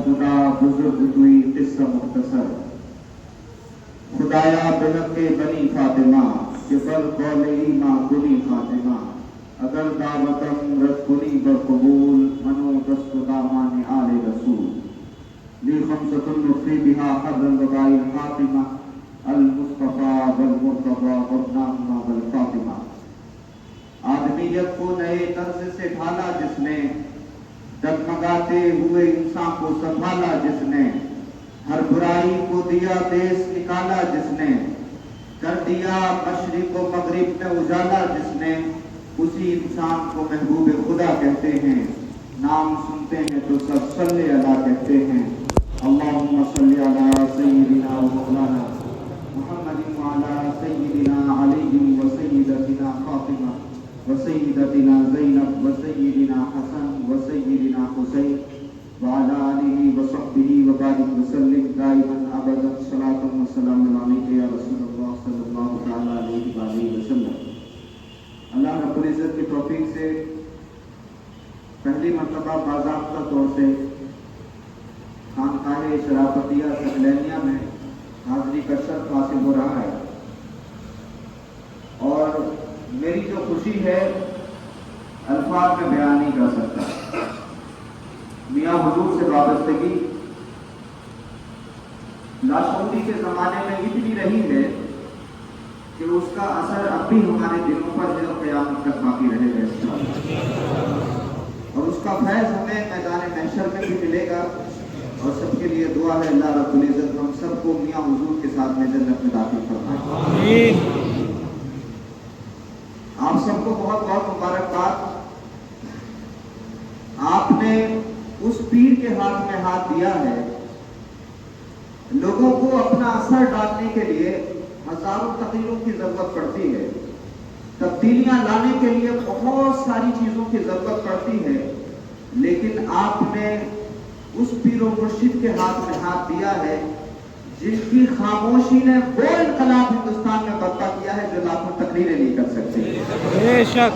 खुदा बुजुर्ग हुई किस्सा मुख्तसर। खुदाया बिलक के बनी फातिमा कि बल कौले ईमा कुनी फातिमा। अगर दावतम रसकुनी बकबूल मनो दस्तु दामान आले रसूल। ली खमसतुन नुफ़ी बिहा हर्रन वबाइल फातिमा अल मुस्तफा वल मुर्तबा वरनामा वल फातिमा। आदमियत को नए तर्ज से ढाला जिसने, डगमगाते हुए इंसान को संभाला जिसने, हर बुराई को दिया देश निकाला जिसने, कर दिया मशरिक व मगरिब में उजाला जिसने, उसी इंसान को महबूब खुदा कहते हैं। नाम सुनते हैं तो सब सल्ले अला कहते हैं। अल्लाहुम्मा सल्ली अला सय्यिदिना व मौलाना मुहम्मदिन व अला सय्यिदिना अली व सय्यिदतिना फातिमा व सय्यिदतिना ज़ैनब व सय्यिदिना हसन व सय्यिदिना हुसैन व अला आलिहि व सहबिहि व बारिक व सल्लिम दाइमन अबदन सलातun व सलामुन अलैका या रसूलल्लाह सल्लल्लाहु तआला अलैहि व आलिहि वसल्लम। अल्लाह रब्बुल इज्जत की तौफीक से पहली मरतबा बाज़ाब्ता तौर से खानकाह शराफतिया सकलैनिया में हाज़री का शर्फ हासिल हो रहा है और मेरी जो खुशी है अल्फाज में बयान नहीं कर सकता। मियाँ हुजूर से वाबस्तगी लाशबंदी के ज़माने में इतनी रही है कि उसका असर अब भी हमारे दिलों पर है और क़यामत तक बाकी रहेगा। और उसका फैज़ हमें मैदान महशर में भी मिलेगा और सबके लिए दुआ है अल्लाह रब्बुल इज़्ज़त हम सबको मियाँ हुजूर के साथ में जन्नत में दाखिल फरमाए। आप सबको बहुत बहुत मुबारकबाद। आपने उस पीर के हाथ में हाथ दिया है। लोगों को अपना असर डालने के लिए हजारों तकरीरों की जरूरत पड़ती है, तब्दीलियां लाने के लिए बहुत सारी चीजों की जरूरत पड़ती है, लेकिन आपने उस पीरो मुर्शिद के हाथ में हाथ दिया है जिनकी खामोशी ने वो इनकलाब हिंदुस्तान में बर्पा किया है जो लाखों तकरीरें नहीं कर सकती। बेशक।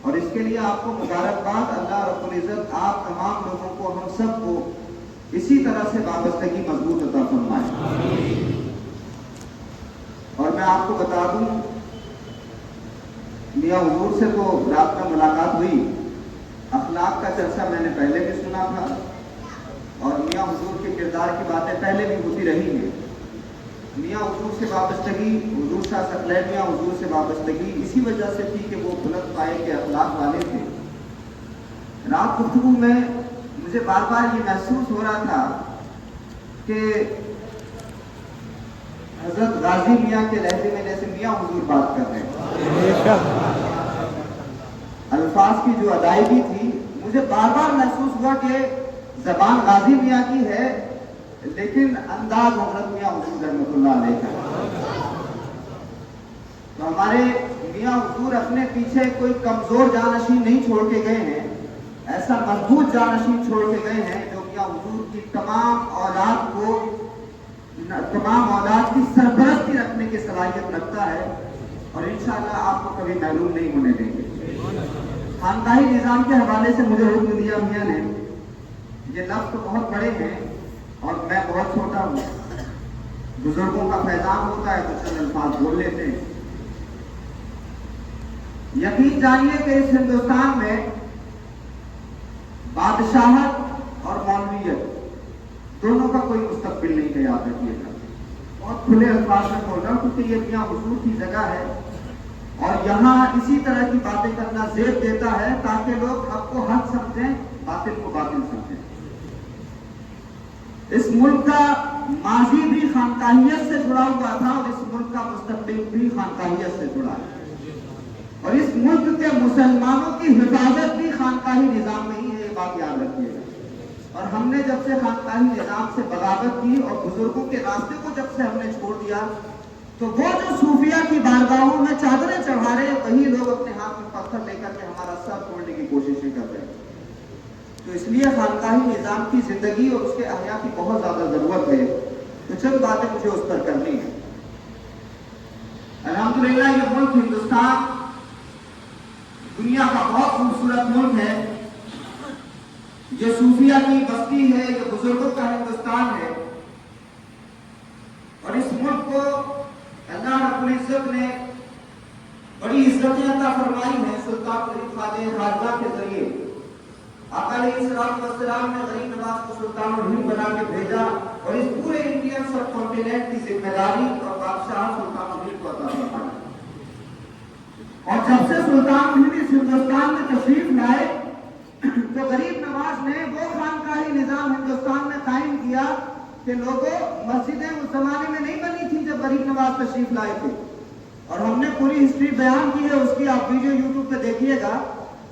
और इसके लिए आपको मुबारकबाद। अल्लाह रब्बुल इज़्ज़त आप तमाम लोगों को, हम सबको इसी तरह से वाबस्तगी मजबूत अता फरमाए। और मैं आपको बता दूं, मियाँ हुजूर से तो रात में मुलाकात हुई, अखलाक का चर्चा मैंने पहले भी सुना था और मियाँ हुजूर के किरदार की बातें पहले भी होती रही हैं। मियाँ हुजूर से वाबस्तगी, हुजूर शाह सकलैन मियाँ हुजूर से वाबस्तगी इसी वजह से थी कि वो बुलंद पाए के अखलाक वाले थे। रात गुफ्तगू में मुझे बार बार ये महसूस हो रहा था कि हजरत गाजी मियाँ के लहजे में जैसे मियाँ हुजूर बात कर रहे हैं, अल्फाज की जो अदायगी थी, मुझे बार बार महसूस हुआ कि जबान गाजी मियाँ की है लेकिन अंदाज हजरत मियाँ हुजूर रहमतुल्लाह अलैह का। तो हमारे मियाँ हुजूर अपने पीछे कोई कमजोर जानशीन नहीं छोड़ के गए हैं, ऐसा मजबूत जानशीन छोड़ के गए हैं जो मियाँ हुजूर की तमाम औलाद की सरपरस्ती रखने की सलाहियत रखता है और इंशाअल्लाह आपको कभी महरूम नहीं होने देंगे। खानदाही निज़ाम के हवाले से मुझे हुक्म दिया मियाँ ने, ये लफ्ज़ तो बहुत बड़े हैं और मैं बहुत छोटा हूँ, बुजुर्गों का फैजान होता है तो चंद अल्फाज बोल लेते हैं। यकीन जानिए कि इस हिंदुस्तान में बादशाहत और मौलवियत दोनों का कोई मुस्तकबिल नहीं है, याद रखिएगा। बहुत खुले अल्फाज में बोल रहा हूँ क्योंकि ये मियाँ हुजूर की जगह है और यहाँ इसी तरह की बातें करना ज़ेब देता है ताकि लोग हक को हक समझें, बातिल को बातिल समझें। इस मुल्क का माजी भी खानकाहियत से जुड़ा हुआ था और इस मुल्क का मुस्तकबिल भी खानकाहियत से जुड़ा है और इस मुल्क के मुसलमानों की हिफाजत भी खानकाही निज़ाम में ही है, ये बात याद रखिएगा। और हमने जब से खानकाही निज़ाम से बगावत की और बुजुर्गों के रास्ते को जब से हमने छोड़ दिया तो वो जो सूफिया की बारगाहों में चादरें चढ़ा रहे हैं वही लोग अपने हाथ में पत्थर लेकर के हमारा सर तोड़ने की कोशिशें कर रहे हैं। तो इसलिए खानकाही निज़ाम की जिंदगी और उसके अहया की बहुत ज्यादा जरूरत है। तो चंद बातें मुझे उस पर करनी है। अल्हम्दुलिल्लाह ये मुल्क हिंदुस्तान दुनिया का बहुत खूबसूरत मुल्क है। یہ صوفیہ کی بستی ہے، یہ بزرگوں کا ہندوستان ہے، اور اس ملک کو اللہ رب العزت نے بڑی عزتیں عطا فرمائی ہیں سلطان غریب خواجہ خواجہ کے ذریعے۔ آقا علیہ السلام نے غریب نواز کو سلطان الہند بنا کے بھیجا، اور اس پورے انڈین سب کانٹیننٹ کی ذمہ داری اور بادشاہ سلطان الہند کو عطا فرمائی۔ اور جب سے سلطان الہند اس ہندوستان میں تشریف لائے تو غریب نواز نے وہ خانقاہی نظام ہندوستان میں قائم کیا کہ لوگوں، مسجدیں اس زمانے میں نہیں بنی تھی جب غریب نواز تشریف لائے تھے، اور ہم نے پوری ہسٹری بیان کی ہے، اس کی آپ ویڈیو یوٹیوب پہ دیکھیے گا۔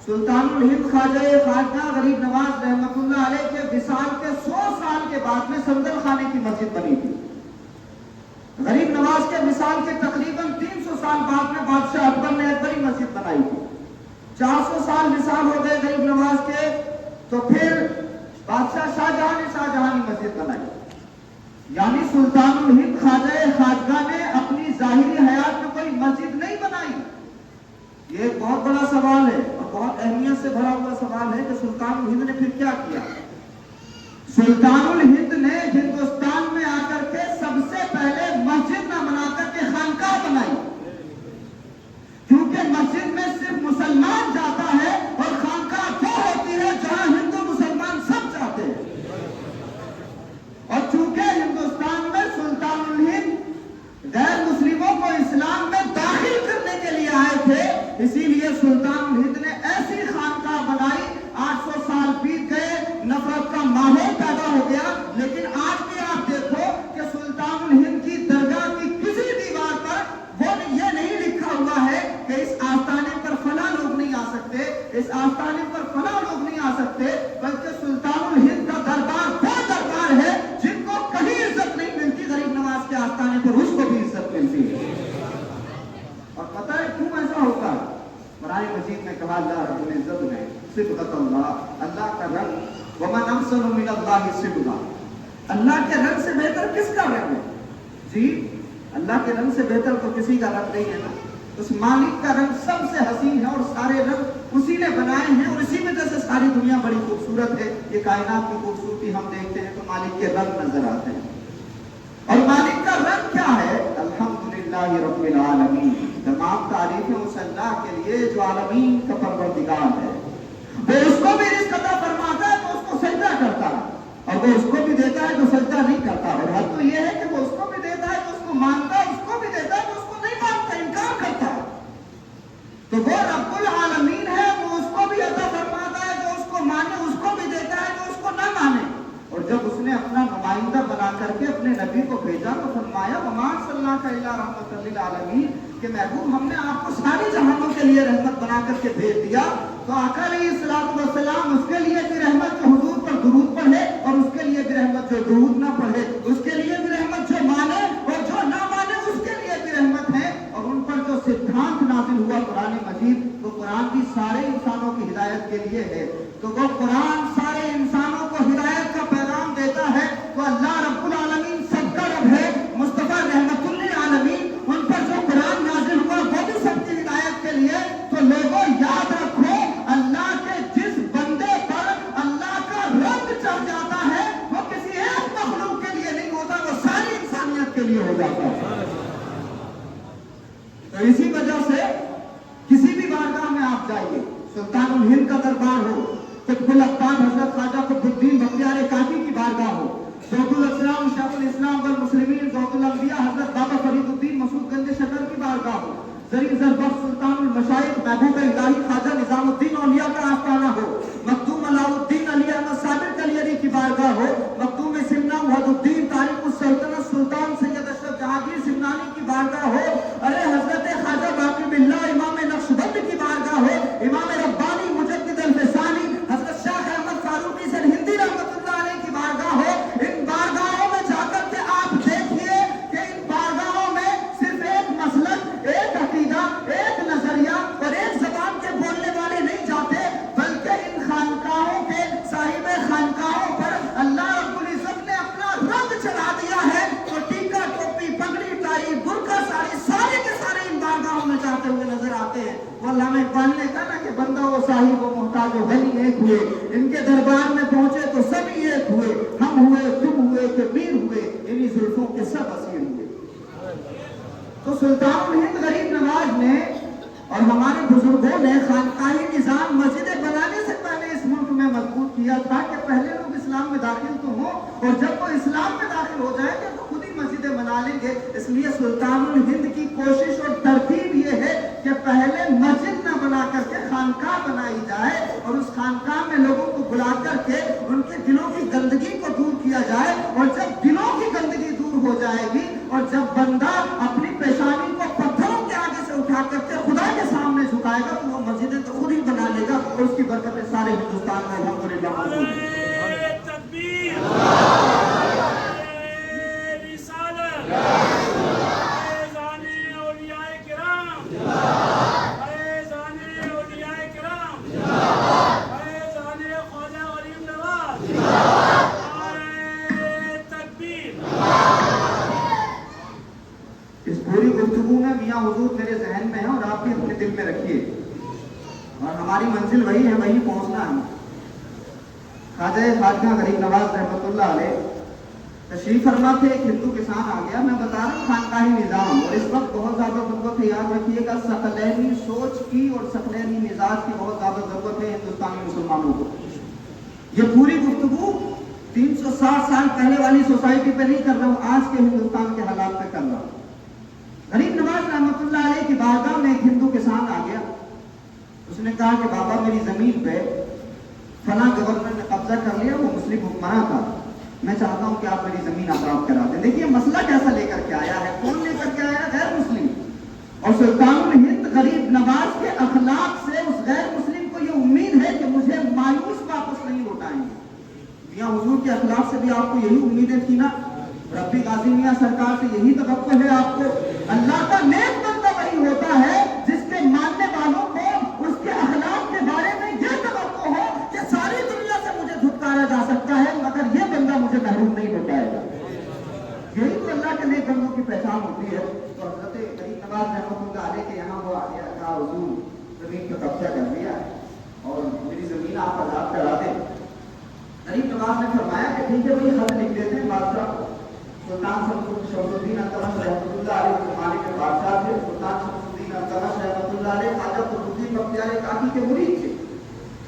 سلطان الہند خواجہ خواجہ غریب نواز رحمۃ اللہ علیہ کے وصال کے 100 سال کے بعد میں صندل خانے کی مسجد بنی تھی۔ غریب نواز کے وصال کے تقریباً 300 سال بعد میں بادشاہ اکبر نے ایک بڑی مسجد بنائی تھی۔ 400 سال وصال ہو گئے غریب نواز کے، تو پھر بادشاہ شاہجہاں نے شاہجہانی مسجد بنائی۔ یعنی سلطان الہند خواجہ خواجہ نے اپنی ظاہری حیات میں کوئی مسجد نہیں بنائی۔ یہ ایک بہت بڑا سوال ہے اور بہت اہمیت سے بھرا ہوا سوال ہے کہ سلطان الہند نے پھر کیا کیا۔ سلطان الہند نے ہندوستان میں آ کر کے سب سے پہلے مسجد نہ بنا کر کے خانقاہ بنائی، کیونکہ مسجد میں صرف مسلمان جاتا ہے اور خانقاہ وہ ہوتی ہے جہاں ہندو مسلمان سب جاتے ہیں۔ اور چونکہ ہندوستان میں سلطان الہند غیر مسلموں کو اسلام میں داخل کرنے کے لیے آئے تھے، اسی لیے سلطان الہند نے ایسی خانقاہ بنائی۔ 800 سال بیت گئے، نفرت کا ماحول پیدا ہو گیا، لیکن آج بھی آپ دیکھو کہ سلطان الہند کی درگاہ کی کسی دیوار پر وہ یہ نہیں لکھا ہوا ہے کہ اس آستانے پر فلاں لوگ نہیں آ سکتے، اس آستانے پر فلاں لوگ نہیں آ سکتے، بلکہ سلطان الہند کا دربار وہ دربار ہے جن کو کہیں عزت نہیں ملتی، غریب نواز کے آستانے پر اس کو بھی عزت ملتی ہے۔ اور پتہ ہے کیوں ایسا ہوتا ہے؟ قرآن مجید میں کہا اللہ رب العزت نے صبغۃ اللہ، اللہ کا رنگ، ومن احسن من اللہ صبغہ، اللہ کے رنگ سے بہتر کس کا رنگ ہے؟ جی اللہ کے رنگ سے بہتر تو کسی کا رنگ نہیں ہے نا۔ اس مالک کا رنگ سب سے حسین ہے، اور سارے رنگ اسی نے بنائے ہیں، اور اسی وجہ سے ساری دنیا بڑی خوبصورت ہے۔ یہ کائنات کی خوبصورتی ہم دیکھتے ہیں تو مالک کے رنگ نظر آتے ہیں، اور مالک کا رنگ کیا ہے؟ الحمدللہ رب العالمین، تمام تعریفیں اس اللہ کے لیے جو عالمین کا پروردگار ہے۔ وہ اس کو بھی رزق عطا فرماتا ہے تو اس کو سجدہ کرتا ہے، اور وہ اس کو بھی دیتا ہے تو سجدہ نہیں کرتا، اور حد تو یہ ہے کہ وہ اس کو بھی دیتا ہے تو اس کو مانتا ہے، اس کو بھی دیتا ہے تو اس کو نہیں مانتا، انکار کرتا ہے۔ تو وہ رب العالمین ہے، وہ اس کو بھی عطا فرماتا ہے جو اس کو مانے، اس کو بھی دیتا ہے جو اس کو نہ مانے۔ اور جب اس نے اپنا نمائندہ بنا کر کے اپنے نبی کو بھیجا تو فرمایا وما ارسلناک الا رحمۃ للعالمین، کہ محبوب ہم نے آپ کو ساری جہانوں کے لیے رحمت بنا کر کے بھیج دیا۔ تو آقا علیہ السلام اس کے لیے بھی رحمت جو حضور پر درود پڑھے، اور اس کے لیے بھی رحمت جو درود نہ پڑھے، اس کے لیے بھی رحمت جو مانے اور جو نہ مانے اس کے لیے بھی رحمت ہے۔ اور ان پر جو سدھانت نازل ہوا قرآن مجید، وہ قرآن بھی سارے انسانوں کی ہدایت کے لیے ہے۔ تو وہ قرآن سارے انسانوں کو ہدایت کا پیغام دیتا ہے، تو اللہ رب العالمین سب کا رب ہے، مصطفیٰ رحمت للعالمین، ان پر جو قرآن نازل ہوا وہ بھی سب کی ہدایت کے لیے۔ تو لوگوں یاد رکھو، اللہ کے جس بندے پر اللہ کا رنگ چڑھ جاتا ہے وہ کسی ایک مخلوق کے لیے نہیں ہوتا، وہ ساری انسانیت کے لیے ہو جاتا ہے۔ تو اسی وجہ سے کسی بھی بارگاہ میں آپ جائیے، سلطان الہند کا دربار ہو، قطب الاقطاب حضرت خواجہ قطب الدین بختیار کاکی کی بارگاہ ہو، ذوق الاسلام شیخ الاسلام والمسلمین ذوق الانبیاء حضرت بابا فرید الدین مسعود گنج شکر کی بارگاہ ہو، زری زربخش سلطان المشائخ محبوب الہی خواجہ نظام الدین اولیاء کا آستانہ ہو، مخدوم علاء الدین علی احمد صابر کلیری کی بارگاہ ہو، مخدوم سمنا وحد الدین تاریخ السلطنت سلطان سید اشرف جہانگیر سمنانی کی بارگاہ ہو، ارے حضرت خواجہ باقی باللہ امام نقشبند کی بارگاہ ہو، امام ربانی مجدد الفسانی حضرت شیخ احمد فاروقی سرہندی رحمۃ اللہ علیہ کی بارگاہ ہو۔ ان بارگاہوں میں جا کر کے آپ دیکھیے کہ ان بارگاہوں میں صرف ایک مسلک، ایک عقیدہ، ایک نظریہ اور ایک زبان کے بولنے والے نہیں جاتے، بلکہ ان خانقاہوں کے صاحب خانقاہوں پر اللہ رب العزت نے اپنا رنگ چلا دیا ہے، تو ٹیکا ٹوپی پگڑی ٹائی برقع ساری سارے کے سارے ان بارگاہوں میں جاتے ہوئے نظر آتے ہیں۔ وہ علامہ اقبال نے کہا نا کہ بندہ وہ صاحب و محتاج و غنی ایک ہوئے، ان کے دربار میں پہنچے تو سب ایک ہوئے، ہم ہوئے، تم ہوئے کہ میر ہوئے، انہی زلفوں کے سب اسیر ہوئے۔ تو سلطان الہند غریب نواز نے اور ہمارے بزرگوں نے خانقاہی نظام مسجدیں بنانے سے پہلے اس ملک میں مضبوط کیا تھا کہ پہلے لوگ اسلام میں داخل تو ہوں، اور جب وہ اسلام میں داخل ہو جائیں گے تو خود ہی مسجدیں بنا لیں گے۔ اس لیے سلطان الہند کی کوشش اور ترتیب یہ ہے کہ پہلے مسجد نہ بنا کر کے خانقاہ بنائی جائے، اور اس خانقاہ میں لوگوں کو بلا کر کے ان کے دلوں کی گندگی کو دور کیا جائے، اور جب دلوں کی گندگی دور ہو جائے گی اور جب بندہ اپنی پیشانی کو پتھروں کے آگے سے اٹھا کر کے خدا کے سامنے جھکائے گا تو وہ مسجدیں تو خود ہی بنا لے گا، اور اس کی برکتیں سارے ہندوستان میں الحمدللہ موجود ہیں۔ اس پوری گفتگو میں میاں حضور میرے ذہن میں ہے اور آپ بھی اپنے دل میں رکھیے، اور ہماری منزل وہی ہے، وہی پہنچنا ہے۔ خواجہ خواجہ غریب نواز رحمۃ اللہ علیہ تشریف فرما تھے، ایک ہندو کسان آ گیا، میں بتا رہا ہوں خانقاہی نظام، اور اس وقت بہت زیادہ ضرورت ہے، یاد رکھیے گا، ثقلینی سوچ کی اور ثقلینی مزاج کی بہت زیادہ ضرورت ہے ہندوستانی مسلمانوں کو۔ یہ پوری گفتگو 360 سال پہلے والی سوسائٹی پہ نہیں کر رہا ہوں، آج کے ہندوستان کے حالات پہ کر رہا ہوں۔ غریب نواز رحمۃ اللہ علیہ کی بارگاہ میں ایک ہندو کسان آ گیا، اس نے کہا کہ بابا میری زمین پہ فلاں گورنر نے قبضہ کر لیا، وہ مسلم حکمراں تھا، میں چاہتا ہوں کہ آپ میری زمین آزاد کرا دیں۔ دیکھیے مسئلہ کیسا لے کر کے آیا ہے، کون لے کر کے آیا؟ غیر مسلم۔ اور سلطان الہند غریب نواز کے اخلاق سے اس غیر مسلم کو یہ امید ہے کہ مجھے مایوس واپس نہیں لوٹائیں گے۔ میاں حضور کے اخلاق سے بھی آپ کو یہی امیدیں تھی نا، ربی غازی میاں سرکار سے یہی توقع ہے آپ کو۔ اللہ کا نیک بندہ وہی ہوتا ہے جس کے ماننے والوں کو اس کے اخلاق کے بارے میں یہ توقع ہو کہ ساری دنیا سے مجھے دھتکارا جا سکتا ہے مگر یہ بندہ مجھے محروم نہیں لوٹائے گا۔ یہی تو اللہ کے نیک بندوں کی پہچان ہوتی ہے۔ تو حضرت غریب نواز رحمۃ اللہ علیہ کے یہاں وہ آ گیا، کہا حضور زمین پہ قبضہ کر لیا اور میری زمین آپ آزاد کرا دیں۔ غریب نواز نے فرمایا کہ ٹھیک ہے بھائی، خط لکھ دیتے ہیں بادشاہ کو۔ سلطان شمس الدین التمش رحمۃ اللہ علیہ کے زمانے کے بادشاہ تھے، سلطان شمس الدین التمش رحمۃ اللہ علیہ خواجہ قطب بختیار کاکی کے مرید تھے،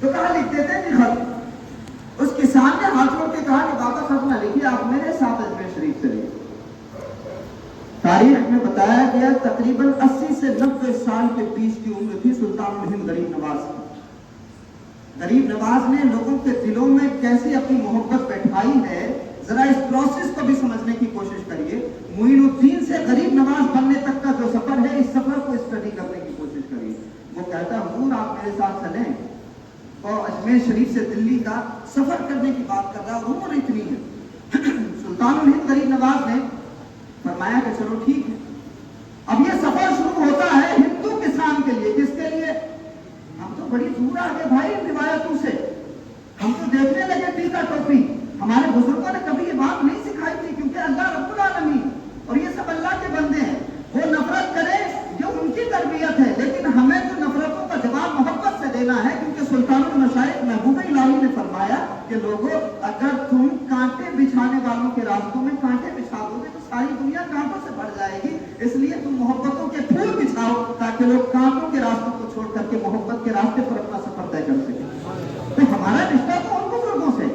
تو کہا لکھ دیتے ہیں خط۔ اس کسان نے ہاتھ جوڑ کے کہا کہ بابا خط نہ لکھیے، آپ میرے ساتھ اجمیر شریف چلیے۔ تاریخ میں بتایا گیا تقریباً 80 سے 90 سال کے بیچ کی عمر تھی سلطان الہند غریب نواز کی۔ غریب نواز نے لوگوں کے دلوں میں کیسی اپنی محبت بیٹھائی ہے، ذرا اس پروسیس کو بھی سمجھنے کی کوشش کریے۔ معین الدین سے غریب نواز بننے تک کا جو سفر ہے، اس سفر کو اسٹڈی کرنے کی کوشش کریے۔ وہ کہتا ہے حضور آپ میرے ساتھ چلیں، اور اجمیر شریف سے دلی کا سفر کرنے کی بات کر رہا ہے، اور عمر اتنی ہے۔ سلطان الہند غریب نواز نے فرمایا کہ چلو ٹھیک ہے۔ اب یہ سفر شروع ہوتا ہے ہندو کسان کے لیے، کس کے لیے؟ ہم تو بڑی دور آ گئے بھائی روایتوں سے، ہم تو دیکھنے لگے ٹیکا ٹوپی، ہمارے بزرگوں نے کبھی یہ بات نہیں سکھائی تھی، کیونکہ اللہ رب العالمین اور یہ سب اللہ کے بندے ہیں، وہ نفرت کرے یہ ان کی تربیت ہے، لیکن ہمیں تو نفرتوں کا جواب محبت سے دینا ہے، کیونکہ سلطان المشائخ محبوب الہی نے فرمایا کہ لوگوں اگر تم کانٹے بچھانے والوں کے راستوں میں کانٹے بچھا دو گے تو ساری دنیا کانٹوں سے بھر جائے گی، اس لیے تم محبتوں کے پھول بچھاؤ تاکہ لوگ کانٹوں کے راستوں کو چھوڑ کر کے محبت کے راستے پر اپنا سفر طے کر سکیں۔ تو ہمارا رشتہ تو ان بزرگوں سے۔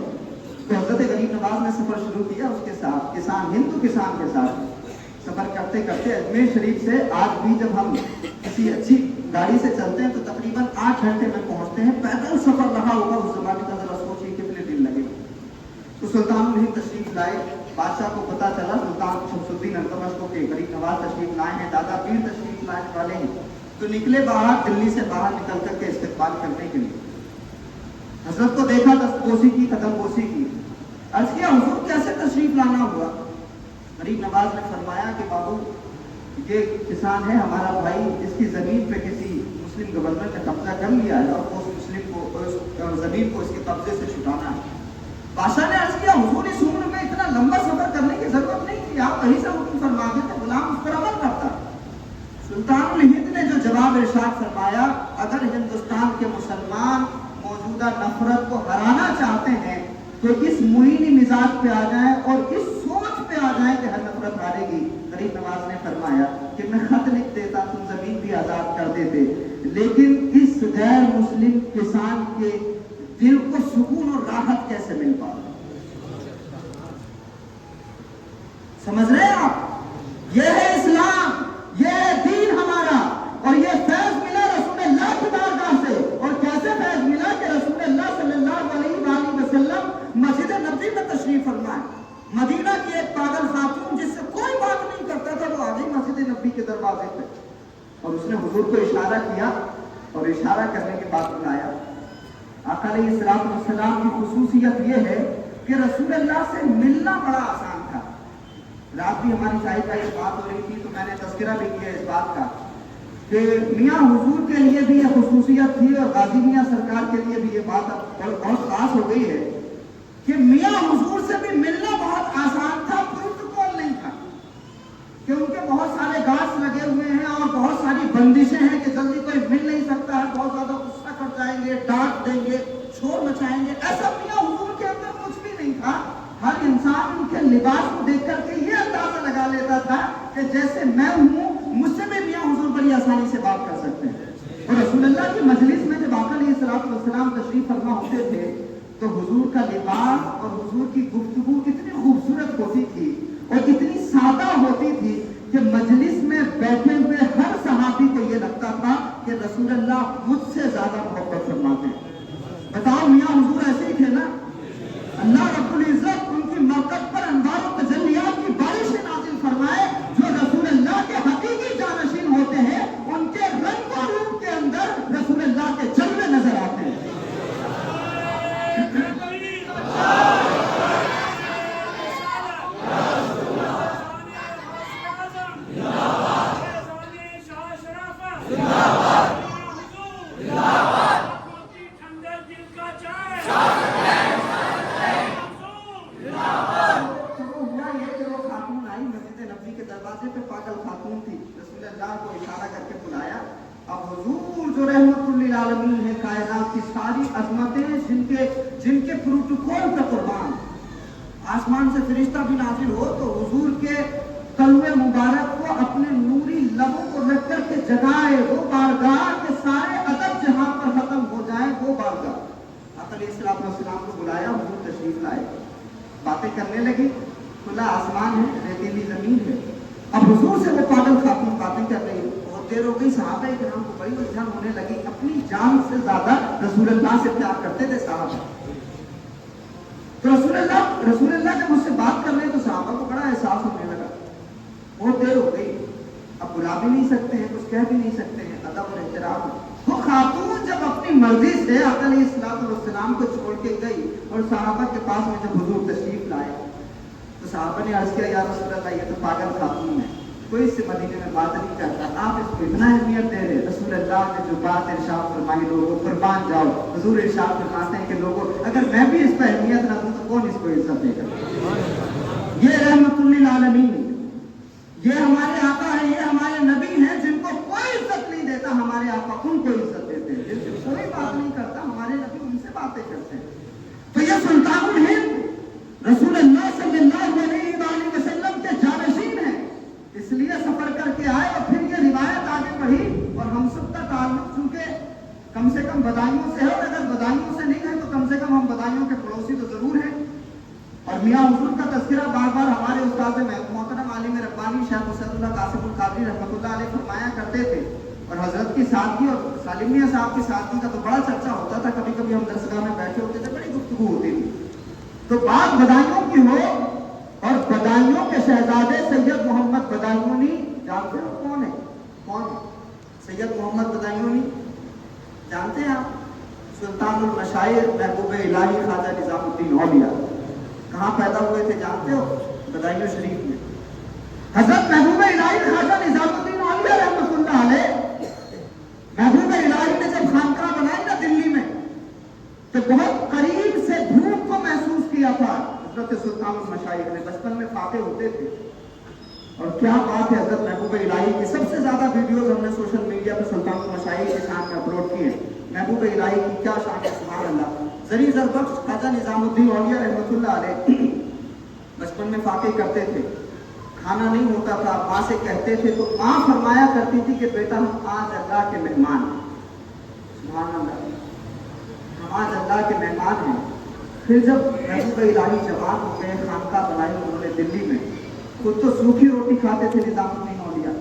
تو حضرت غریب نواز نے سفر شروع کیا اس کے ساتھ، کسان ہندو کسان کے ساتھ سفر کرتے کرتے اجمیر شریف سے آج بھی جب ہم کسی اچھی گاڑی سے چلتے ہیں تو تقریباً 8 گھنٹے میں پہنچتے ہیں۔ پیدل سفر رہا ہوگا اس زمانے کا، ذرا سوچیے کتنے دن لگے۔ تو سلطان الہند تشریف لائے، بادشاہ کو پتا چلا سلطان شمس الدین التمش کو کہ غریب نواز تشریف لائے ہیں، دادا پیر تشریف لانے والے ہیں، تو نکلے باہر، دلی سے باہر نکل کر کے استقبال کرنے کے لیے۔ حضرت کو دیکھا، دست بوسی کی، قدم بوسی کی، عرض کیا حضور کیسے تشریف لانا ہوا؟ غریب نواز نے فرمایا کہ بابو یہ کسان ہے ہمارا بھائی، اس کی زمین پہ کسی مسلم گورنر نے قبضہ کر لیا ہے اور اس مسلم کو اس زمین کو اس کے قبضے سے چھٹانا ہے۔ بادشاہ نے عرض کیا حضور اس عمر میں اتنا لمبا سفر کرنے کی ضرورت نہیں تھی، آپ کہیں سے حکم فرما دیتے، غلام اس پر عمل کرتا۔ سلطان الہند نے جو جواب ارشاد فرمایا، اگر ہندوستان کے مسلمان موجودہ نفرت کو ہرانا تو اس معینی مزاج پہ آ جائیں اور اس سوچ پہ آ جائیں کہ ہر نفرت ہارے گی. غریب نواز نے فرمایا کہ میں خط لکھ دیتا، تم زمین بھی آزاد کر دیتے، لیکن اس غیر مسلم کسان کے دل کو سکون اور راحت کیسے مل پا؟ سمجھ رہے ہیں آپ؟ یہ ہے اسلام، یہ ہے دین ہمارا، اور یہ فیض ملا رسول اللہ کی بارگاہ سے. اور کیسے فیض ملا کہ رسول اللہ صلی اللہ علیہ وآلہ وسلم مسجد نبوی میں تشریف فرمائے. مدینہ کی ایک پاگل خاتون جس سے کوئی بات نہیں کرتا تھا، وہ آ گئی مسجد نبوی کے دروازے پہ، اور اس نے حضور کو اشارہ کیا اور اشارہ کرنے کے بعد بلایا. آقا علیہ السلام کی خصوصیت یہ ہے کہ رسول اللہ سے ملنا بڑا آسان تھا. رات بھی ہماری شاہد کا یہ بات ہو رہی تھی تو میں نے تذکرہ بھی کیا اس بات کا کہ میاں حضور کے لیے بھی یہ خصوصیت تھی اور غازی میاں سرکار کے لیے بھی یہ بات اب بہت خاص ہو گئی ہے کہ میاں حضور سے بھی ملنا بہت آسان تھا. پروٹوکول نہیں تھا کہ ان کے بہت سارے گارڈز لگے ہوئے ہیں اور بہت ساری بندشیں ہیں کہ جلدی کوئی مل نہیں سکتا ہے، بہت زیادہ غصہ کر جائیں گے، ڈانٹ دیں گے، شور مچائیں گے. ایسا میاں حضور کے اندر کچھ بھی نہیں تھا. ہر انسان ان کے لباس کو دیکھ کر کے یہ اندازہ لگا لیتا تھا کہ جیسے میں ہوں مجھ سے بھی میاں حضور بڑی آسانی سے بات کر سکتے ہیں. اور رسول اللہ کی مجلس میں جب آقا علیہ السلام تشریف فرما ہوتے تھے تو حضور کا لباس اور حضور کی گفتگو اتنی خوبصورت ہوتی تھی اور اتنی سادہ ہوتی تھی کہ مجلس میں بیٹھے ہوئے ہر صحابی کو یہ لگتا تھا کہ رسول اللہ مجھ سے زیادہ محبت فرماتے ہیں. بتاؤ میاں حضور ایسے ہی تھے نا؟ اللہ رب العزت ان کی مرکز پر انوار و تجلیات کی بارشیں نازل فرمائے. جو رسول اللہ کے حقیقی جانشین ہوتے ہیں ان کے رنگ و روپ کے اندر رسول اللہ کے جلوے نظر آتے ہیں. جن کے پروٹوکول کا قربان آسمان سے فرشتہ بھی نازل ہو تو حضور کے کلمے مبارک کو اپنے نوری لبوں کو رکھ کر کے جگائے وہ بارگاہ کہ سارے ادب جہاں پر ختم ہو جائے وہ بارگاہ. آقا علیہ السلام کو بلایا، حضور تشریف لائے، باتیں کرنے لگی. کھلا آسمان ہے، ریتیلی زمین ہے. اب حضور سے وہ پاگل خاتون باتیں کر رہی ہے. بہت دیر ہو گئی، صحابہ کرام کو بڑی الجھن ہونے لگی. اپنی جان سے زیادہ رسول اللہ سے پیار کرتے تھے صحابہ. تو رسول اللہ جب مجھ سے بات کر رہے ہیں تو صحابہ کو بڑا احساس ہونے لگا. بہت دیر ہو گئی، اب بلا بھی نہیں سکتے ہیں، کچھ کہہ بھی نہیں سکتے ہیں، ادب اور احترام. وہ خاتون جب اپنی مرضی سے آقا علیہ السلام کو چھوڑ کے گئی اور صحابہ کے پاس میں جب حضور تشریف لائے تو صحابہ نے عرض کیا یا رسول اللہ یہ تو پاگل خاتون ہے، کوئی اس سے مدینے میں بات نہیں کرتا، آپ اس کو اتنا اہمیت دے رہے. رسول اللہ نے جو بات ارشاد فرمائی لوگوں قربان جاؤ. حضور ارشاد فرماتے ہیں کہ لوگوں اگر میں بھی اس پر اہمیت نہ دوں تو کون اس کو عزت دے گا؟ یہ رحمت للعالمین، یہ ہمارے آقا ہیں، یہ ہمارے نبی ہیں جن کو کوئی عزت نہیں دیتا. ہمارے آقا ان کو عزت دیتے ہیں. جن سے کوئی بات نہیں کرتا ہمارے نبی ان سے باتیں کرتے ہیں. تو یہ سلطان الہند رسول اللہ صلی اللہ علیہ وآلہ وسلم کے جانشین ہیں، اس لیے سفر کر کے آئے. اور پھر یہ روایت آگے بڑھی اور ہم سب کا تعلق چونکہ کم سے کم بدائیوں سے ہے، اور اگر بدائیوں سے نہیں ہے تو کم سے کم ہم بدائیوں کے پڑوسی تو ضرور ہیں. اور میاں حضور کا تذکرہ بار بار ہمارے استاد محترم عالم ربانی شیخ اسد اللہ قاسم القادری رحمۃ اللہ علیہ فرمایا کرتے تھے. اور حضرت کی سادگی اور سالم میاں صاحب کی سادگی کا تو بڑا چرچا ہوتا تھا. کبھی کبھی ہم درسگاہ میں بیٹھے ہوتے تھے، بڑی گفتگو ہوتی تھی. تو بات بدائیوں کی ہو اور بدائیوں کے شہزادے سید محمد بدایونی، جانتے ہو کون ہے؟ کون سید محمد بدایونی جانتے ہیں آپ؟ سلطان المشائر محبوب الہی خواجہ نظام الدین اولیاء. کہاں پیدا ہوئے تھے جانتے ہو؟ بدایوں شریف میں. حضرت محبوب الہی خواجہ نظام الدین اولیاء رحمۃ اللہ علیہ، محبوب الہی نے جب خانقاہ بنائی نا دلی میں تو بہت قریب سے دھوپ کو محسوس کیا تھا حضرت سلطان المشائر نے. بچپن میں فاتح ہوتے تھے اور کیا بات ہے، حضرت محبوب الہی کی سب سے زیادہ ویڈیوز ہم نے سوشل میڈیا پہ سلطان المشائر کے ساتھ میں اپلوڈ کیے ہیں. محبوب الہی کی کیا شان ہے، سبحان اللہ. जरी ज़रबख्श ख्वाजा निज़ामुद्दीन औलिया रहमतुल्लाह अलैह बचपन में फाके करते थे, खाना नहीं होता था, माँ से कहते थे तो माँ फरमाया करती थी कि बेटा हम आज अल्लाह के मेहमान हैं। सुभान अल्लाह, हम आज अल्लाह के मेहमान हैं। फिर जब महबूब इलाही जवान हो गए, खानका बनाई उन्होंने दिल्ली में, खुद तो सूखी रोटी खाते थे निज़ामुद्दीन औलिया,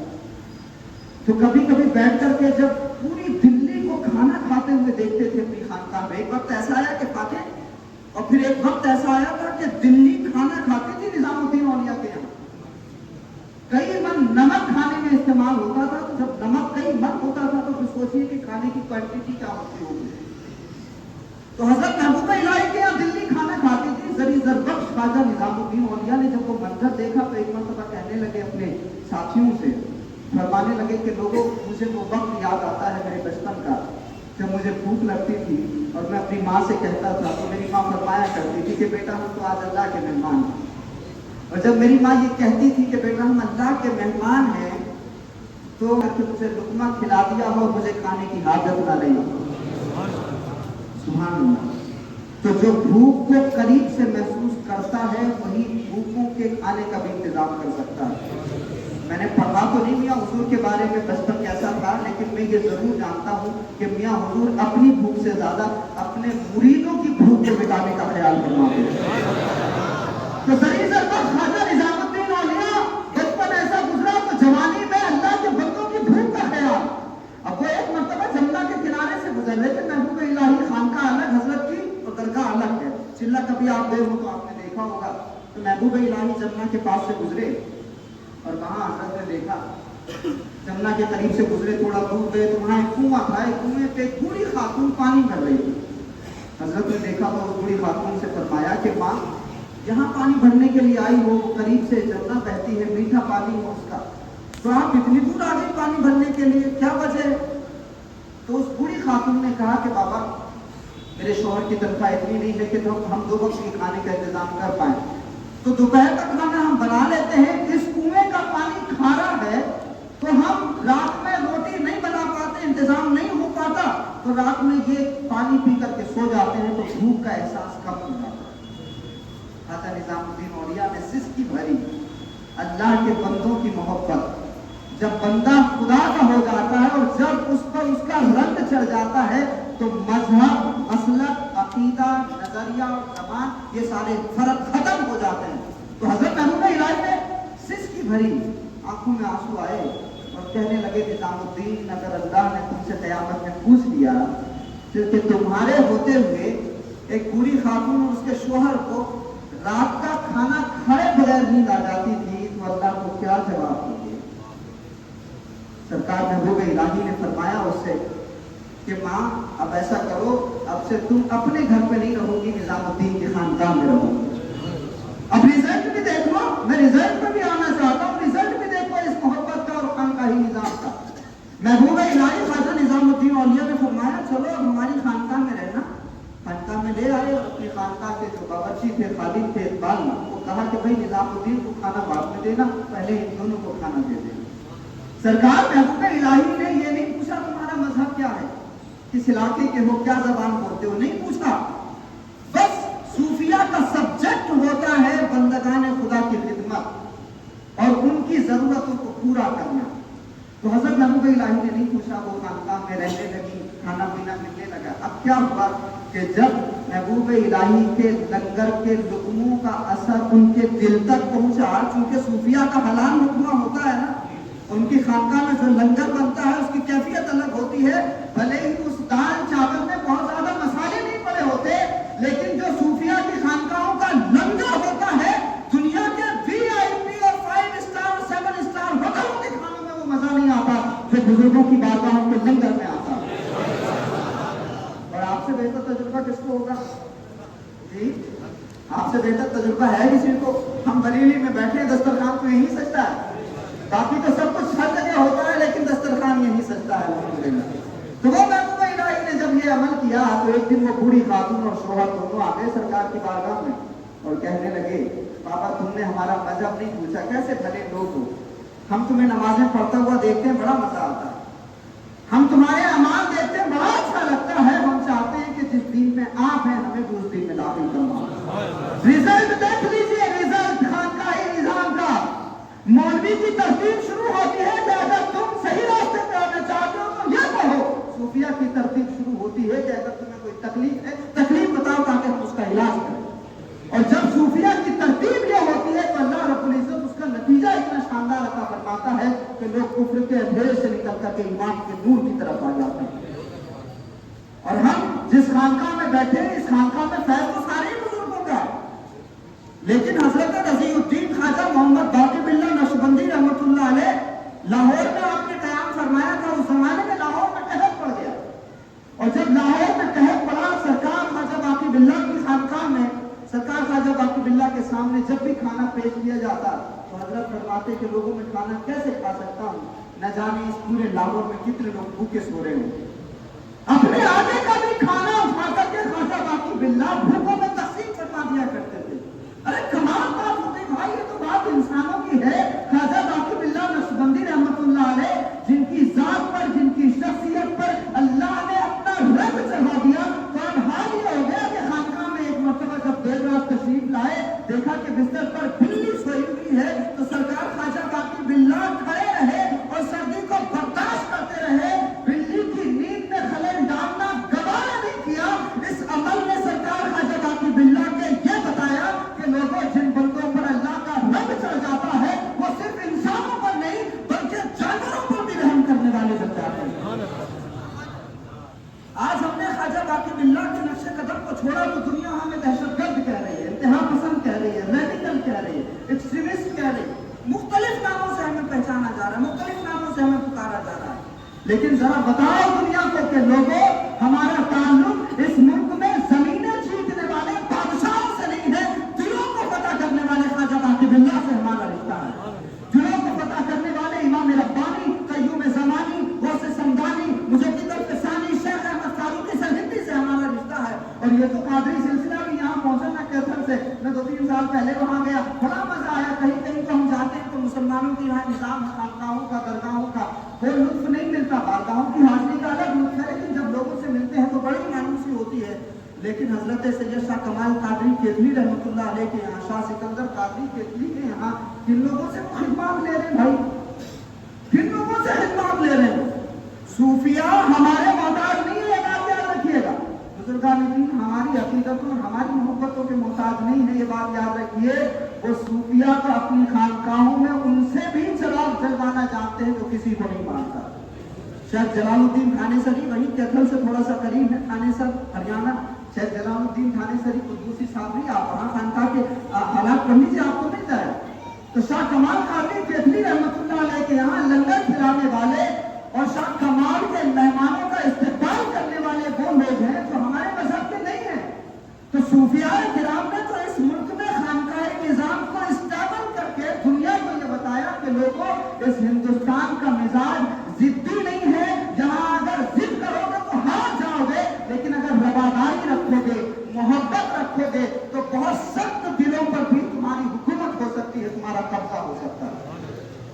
तो कभी कभी बैठ करके जब पूरी दिल्ली को खाना खाते हुए देखते थे अपनी खानका में। एक वक्त ऐसा आया कि फाके, और फिर एक वक्त ऐसा आया था कि दिल्ली खाना खाती थी निज़ामुद्दीन औलिया के यहाँ। कई मन नमक खाने में इस्तेमाल होता था, तो जब नमक कई मन होता था तो फिर सोचिए कि खाने की क्वांटिटी क्या होती होगी। तो हजरत महबूब इलाही के यहाँ दिल्ली खाना खाती थी जरी ज़रबख्श ख्वाजा निज़ामुद्दीन औलिया ने जब वो मंजर देखा तो एक मरतबा कहने लगे अपने साथियों से, फरमाने लगे कि लोगों मुझे वो वक्त याद आता है मेरे बचपन का जब मुझे भूख लगती थी और मैं अपनी माँ से कहता था, तो मेरी माँ फरमाया करती थी कि बेटा हम तो आज अल्लाह के मेहमान हैं। और जब मेरी माँ ये कहती थी कि बेटा हम अल्लाह के मेहमान हैं, तो मुझे लुकमा खिला दिया हो, मुझे खाने की हाजत ना लगी। सुभान अल्लाह। तो जो भूख को करीब से महसूस करता है वही भूखों के खाने का भी इंतजाम कर सकता है। मैंने पढ़ा तो नहीं मियाँ हुजूर के बारे में बचपन कैसा था, लेकिन मैं ये जरूर जानता हूँ कि मियाँ हुजूर अपनी भूख से ज्यादा अपने मुरीदों की भूख को मिटाने का ख्याल फरमाते हैं। तो जरी ज़रबख्श ख्वाजा निज़ामुद्दीन औलिया बचपन ऐसा गुजरा तो जवानी में अल्लाह के बंदों की भूख का ख्याल। अब वो एक मरतबा जमुना के किनारे से गुजर रहे थे, महबूब इलाही खानका अलग, हजरत की और दरगाह अलग है। चिल्ला कभी आप गए हो तो आपने देखा होगा। तो महबूब इलाही जमुना के पास से गुजरे और वहाँ हजरत ने देखा, जमुना के करीब से गुजरे, थोड़ा दूर गए तो वहाँ एक कुआं था, एक कुएं पे एक बूढ़ी खातून पानी भर रही थी। हजरत ने देखा तो उस बूढ़ी खातून से फरमाया कि माँ यहाँ पानी भरने के लिए आई हो, करीब से जमुना बहती है, मीठा पानी हो उसका, तो आप इतनी दूर आ गई पानी भरने के लिए, क्या वजह? तो उस बूढ़ी खातून ने कहा कि बाबा मेरे शौहर की तनख्वाह इतनी नहीं है कि तो हम 2 वक्त के खाने का इंतजाम कर पाए, तो दोपहर का खाना हम बना लेते हैं, इस कुएं का पानी खारा है तो हम रात में रोटी नहीं बना पाते, इंतजाम नहीं हो पाता, तो रात में ये पानी पी करके सो जाते हैं, तो भूख का एहसास कम हो जाता है। ख्वाजा निज़ामुद्दीन औलिया ने सिसकी भरी अल्लाह के बंदों की मोहब्बत। जब बंदा खुदा का हो जाता है और जब उस पर उसका रंग चढ़ जाता है तो मजहब, मसलक, अकीदा, नजरिया और ज़बान ये सारे फर्क खत्म हो जाते हैं। तो हजरत महबूब इलाही ने सिसकी भरी, आंखों में आंसू आए और कहने लगे निज़ामुद्दीन अगर अल्लाह ने तुमसे क़यामत में पूछ लिया कि तुम्हारे होते हुए एक बूढ़ी खातून और उसके शोहर को रात का खाना खाए बगैर नींद आ जाती थी, तो अल्लाह को क्या जवाब दोगे? सरकार महबूब इलाही ने फरमाया उससे कि माँ अब ऐसा करो, अब से तुम अपने घर पे नहीं रहोगी, निज़ामुद्दीन की खानकाह में रहोगी। अब रिजल्ट भी देख लो, मैं रिजल्ट पे भी आना चाहता हूँ, रिजल्ट भी देखो इस मोहब्बत का और खानकाही निजाम का। महबूब इलाही ख्वाजा निज़ामुद्दीन औलिया ने फरमाया चलो अब हमारी खानकाह में रहना। खानकाह में ले आए और अपनी खानकाह के जो बावर्ची थे, खादिम थे, इकबाल, वो कहा कि भाई निज़ामुद्दीन को खाना बाद में देना, पहले इन दोनों को खाना दे देना। सरकार महबूब इलाही ने ये नहीं पूछा तुम्हारा मजहब क्या है, किस इलाके के हो, क्या जबान बोलते हो, नहीं पूछा। बस सूफिया का सब्जेक्ट होता है बंदगाने खुदा की खिदमत और उनकी जरूरतों को पूरा करना। तो हजरत महबूब इलाही ने नहीं पूछा, वो खानकाह में रहने लगी, खाना पीना मिलने लगा। अब क्या हुआ कि जब महबूब इलाही के लंगर के लुक़मों का असर उनके दिल तक पहुंचा, चूंकि सूफिया का हलाल लुक़मा होता है ना, उनकी खानकाह में जो लंगर बनता है उसकी कैफियत अलग होती है। भले ही उस दाल चावल में बहुत ज्यादा मसाले नहीं पड़े होते, लेकिन जो सूफिया की खानकाहों का लंगर होता है, दुनिया के VIP और 5 स्टार और 7 स्टार होटलों के खानों में वो मजा नहीं आता जो बुजुर्गों की बारगाहों के लंगर में आता। और आपसे बेहतर तजुर्बा किसको होगा जी? आपसे बेहतर तजुर्बा है किसी को? हम बरेली में बैठे, दस्तरखान तो यही सजता है, बाकी तो सब कुछ हर जगह होता है, लेकिन दस्तरखान यही सजता है अल्हम्दुलिल्लाह। तो वो महबूब इलाही ने जब ये अमल किया तो एक दिन वो बूढ़ी खातून और शोहर दोनों आ गए सरकार की बारगाह में और कहने लगे पापा तुमने हमारा मजहब नहीं पूछा, कैसे भले लोग हो, हम तुम्हें नमाजें पढ़ता हुआ देखते हैं, बड़ा मजा आता है, हम तुम्हारे अमाल देखते हैं, बड़ा अच्छा लगता है, हम चाहते हैं कि जिस दीन में आप हैं हमें रिजल्ट देख लीजिए, रिजल्ट खानकाही निजाम का। मौलवी की तरतीब शुरू होती है कि अगर तुम सही रास्ते पे आना चाहते हो तो ये पढ़ो। सूफिया की तरतीब शुरू होती है कि अगर तुम्हें कोई तकलीफ है, तकलीफ बताओ ताकि हम उसका इलाज करें। और जब सूफिया की तरतीब ये होती है तो अल्लाह रब्बुल इज्जत उसका नतीजा इतना शानदार अता फरमाता है कि लोग कुफ्र के अंधेरे से निकल करके ईमान के नूर की तरफ आ जाते हैं। और हम जिस खानकाह में बैठे हैं, इस खानकाह में फैज तो सारे ही बुजुर्गों का, लेकिन हजरत रज़ीउद्दीन ख्वाजा मोहम्मद बाक़ी बिल्लाह नक्शबंदी रहमतुल्लाह अलैह लाहौर में आपने कयाम फरमाया था। उस जमाने में लाहौर में कहत पड़ गया, और जब लाहौर में कहत पड़ा, सरकार ख्वाजा बाक़ी बिल्लाह की खानकाह में सरकार ख्वाजा बाक़ी बिल्लाह के सामने जब भी खाना पेश किया जाता तो हजरत फरमाते कि लोगों में खाना कैसे खा सकता हूँ, न जाने इस पूरे लाहौर में कितने लोग भूखे सो रहे होंगे। अपने आगे का भी खाना उठा करके ख्वाजा बाक़ी बिल्लाह भूखों में तकसीम फरमा दिया करते थे। अरे कमाल बात होती भाई, ये तो बात इंसानों की है। ख्वाजा बाक़ी बिल्लाह नक्शबंदी रहमतुल्लाह अलैह जिनकी जात पर, जिनकी शख्सियत पर अल्लाह ने अपना रंग चढ़ा दिया, तो अब हाल ये हो गया कि खानकाह में एक मरतबा जब देर रात तशरीफ लाए, देखा कि बिस्तर पर बिल्ली सोई हुई है, तो सरकार ख्वाजा बाक़ी बिल्लाह खड़े रहे और सर्दी को बर्दाश्त करते रहे। बिल्ली की नींद में खलल डालना गवारा नहीं किया। इस अमल ने सरकार ख्वाजा बाक़ी बिल्लाह के ये बताया कि लोगों, जिन बंदों पर अल्लाह का रंग चढ़ जाता है वो सिर्फ इंसानों पर नहीं बल्कि जानवरों पर भी रहम करने वाले बन जाते हैं। आज हमने ख्वाजा बाक़ी बिल्लाह के नक्शे कदम को छोड़ा तो दुनिया हमें दहशतगर्द कह रही है, इंतहा पसंद कह रही है, रेडिकल कह रही है, एक्सट्रीमिस्ट कह रही है, मुख्तलिफ नामों से हमें पहचाना जा रहा है, मुख्तलिफ नामों से हमें पुकारा जा रहा है। लेकिन जरा बताओ दुनिया को कि लोगों, हमारा ताल्लुक इस मुल्क में जमीनें जीतने वाले बादशाहों से नहीं है, दिलों को फतह करने वाले ख्वाजा बाक़ी बिल्लाह से हमारा रिश्ता है। दिलों को फतह करने वाले इमाम रब्बानी, क़य्यूम ज़मानी, गौसे समदानी, मुजद्दिद अल-फ़सानी, शेख अहमद फारूकी सरहिंदी से हमारा रिश्ता है। और ये तो कादरी सिलसिला भी यहाँ पहुंचा ना कैथल से। मैं 2-3 साल पहले वहाँ गया, बड़ा मजा आया। कहीं कहीं तो हम जाते हैं तो मुसलमानों की यहाँ निज़ाम है, खानकाहों का, दरगाहों का, कोई लुत्फ नहीं मिलता। बारगाहों की हाजिरी का अलग लुत्फ है, लेकिन जब लोगों से मिलते हैं तो बड़ी मायूसी होती है। लेकिन हजरत सैयद शाह कमाल कादरी केतली रहमतुल्लाह अलैह के यहाँ, शाह सिकंदर कादरी केतली के यहाँ किन लोगों से खिदमत ले रहे हैं भाई, किन लोगों से खिदमत ले रहे हैं। सूफिया हमारे मोहताज नहीं है, बात याद रखिएगा। बुजुर्गान दीन हमारी अकीदतों और हमारी मोहब्बतों के मोहताज नहीं है, ये बात याद रखिए। वो सूफिया को अपनी खानकाहों में उनसे भी चिराग जलवाना जानते हैं जो किसी को नहीं मानता। शेख जलालुद्दीन थानेसरी, वही कैथल से थोड़ा सा करीब है, थानेसर हरियाणा। शेख जलालुद्दीन थानेसरी कुद्दूसी साबरी, आप वहाँ खानकाह के हालात पढ़ लीजिए, आपको मिल जाए। तो शाह कमाल कादरी केतली रहमतुल्लाह अलैह के यहाँ लंगर खिलाने वाले और शाह कमाल के मेहमानों का इस्तेमाल करने वाले वो लोग हैं जो हमारे मजहब के नहीं हैं। तो सूफिया किराम ने तो इस मुल्क में खानकाही निजाम को इस्तेमाल करके दुनिया को ये बताया कि लोगों, इस हिंदुस्तान का मिजाज जिद्दी नहीं है। जहाँ अगर जिद करोगे तो हार जाओगे, लेकिन अगर रवादारी रखोगे, मोहब्बत रखोगे तो बहुत सख्त दिलों पर भी तुम्हारी हुकूमत हो सकती है, तुम्हारा कब्जा हो सकता है।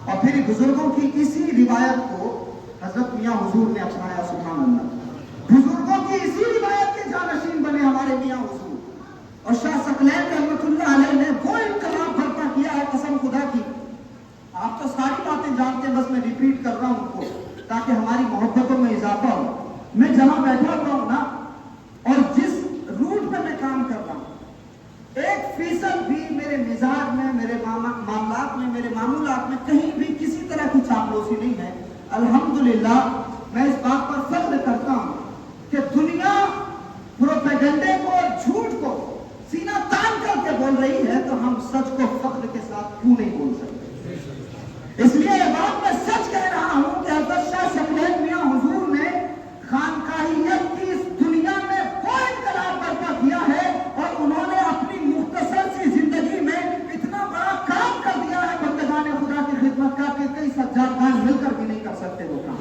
और फिर बुजुर्गों की इसी रिवायत को हजरत मियाँ हुजूर ने अपनाया, सुभान अल्लाह। बुजुर्गों की इसी रिवायत के जानशीन बने हमारे मियाँ हुजूर। और शाह सकलैन रहमतुल्लाह अलैह ने वो इनकलाब बर्पा किया है, कसम खुदा की। आप तो सारी बातें जानते हैं, बस मैं रिपीट कर रहा हूँ उनको ताकि हमारी मोहब्बतों में इजाफा हो। मैं जहाँ बैठा हुआ हूँ ना, और जिस रूट पे मैं काम कर रहा हूँ, 1% भी मेरे मिजाज में, मेरे मामलात में, मेरे मामूलात में कहीं भी किसी तरह की चापलूसी नहीं है। अल्हम्दुलिल्लाह, मैं इस बात पर फख्र करता हूँ कि दुनिया प्रोपेगेंडे को और झूठ को सीना तान करके बोल रही है, तो हम सच को फख्र के साथ क्यों नहीं बोल सकते। इसलिए ये बात मैं सच कह रहा हूँ कि हज़रत शाह सकलैन मियाँ हुजूर ने खानकाहियत की इस दुनिया में वो इनकलाब बर्पा किया है, और उन्होंने अपनी मुख्तसर सी जिंदगी में इतना बड़ा काम कर दिया है बंदगान खुदा की खिदमत का कि कई सज्जादान मिलकर भी नहीं कर सकते वो काम।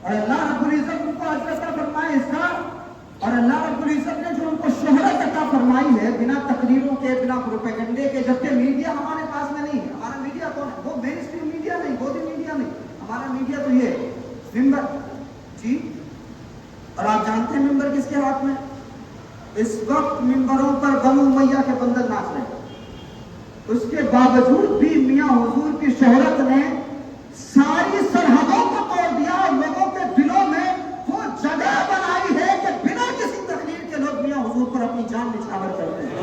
और अल्लाह रब्बुल इज्जत उनको अजर अता फरमाए इसका। और अल्लाह रब्बुल इज्जत ने जो उनको शोहरत अता फरमाई है, बिना तकरीरों के, बिना प्रोपेगेंडे के, जबकि मीडिया हमारे पास में नहीं है। हमारा मीडिया कौन है? वो मेन स्ट्रीम मीडिया नहीं, गोदी मीडिया नहीं, हमारा मीडिया तो ये मिंबर जी। और आप जानते हैं मिंबर किसके हाथ में? इस वक्त मिंबरों पर बावजूद भी मियां हुजूर की शोहरत ने सारी सरहदों को तोड़ दिया और लोगों के दिलों में वो जगह बनाई है कि बिना किसी तकलीफ के लोग मियां हुजूर पर अपनी जान निछावर करते हैं।